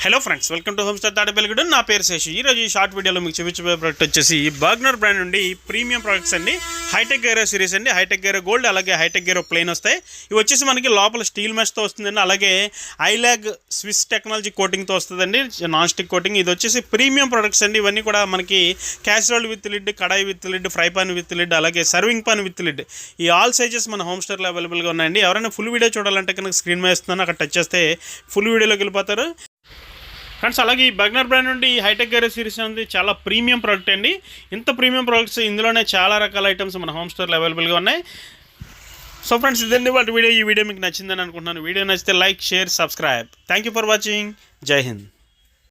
Hello friends, welcome to హోమ్స్టర్ తాడేపల్లిగూడ. నా పేరు శేషు. ఈరోజు ఈ షార్ట్ వీడియోలో మీకు చూపించబోయే ప్రోడక్ట్ వచ్చేసి బర్గ్నర్ బ్రాండ్ నుండి ప్రీమియం ప్రొడక్ట్స్ అండి. హైటెక్ గైరో సిరీస్ అండి. హైటెక్ గైరో గోల్డ్, అలాగే హైటెక్ గైరో ప్లెయిన్ వస్తాయి. ఇవి వచ్చేసి మనకి లోపల స్టీల్ మెష్తో వస్తుందండి. అలాగే ఐలాగ్ స్విస్ టెక్నాలజీ కోటింగ్తో వస్తుందండి, నాన్ స్టిక్ కోటింగ్. ఇది వచ్చేసి ప్రీమియం ప్రొడక్ట్స్ అండి. ఇవన్నీ కూడా మనకి casserole with lid, kadai with lid, fry pan with lid, అలాగే సర్వింగ్ పాన్ విత్ లిడ్, ఈ ఆల్ సైజెస్ మన హోమ్ స్టోర్లో అవైలబుల్గా ఉన్నాయండి. ఎవరైనా ఫుల్ వీడియో చూడాలంటే కనుక స్క్రీన్ మీద ఇస్తున్నాను, అక్కడ టచ్ చేస్తే ఫుల్ వీడియోలోకి వెళ్ళిపోతారు. ఫ్రెండ్స్, అలాగే ఈ బర్గ్నర్ బ్రాండ్ నుండి హైటెక్ గైరో సిరీస్ అనేది చాలా ప్రీమియం ప్రోడక్ట్ అండి. ఇంత ప్రీమియం ప్రోడక్ట్స్ ఇందులోనే చాలా రకాల ఐటమ్స్ మన హోమ్ స్టోర్లో అవైలబుల్గా ఉన్నాయి. సో ఫ్రెండ్స్, ఇదండి వాటి వీడియో. ఈ వీడియో మీకు నచ్చిందని అనుకుంటున్నాను. వీడియో నచ్చితే like, share, subscribe. Thank you for watching. జై హింద్.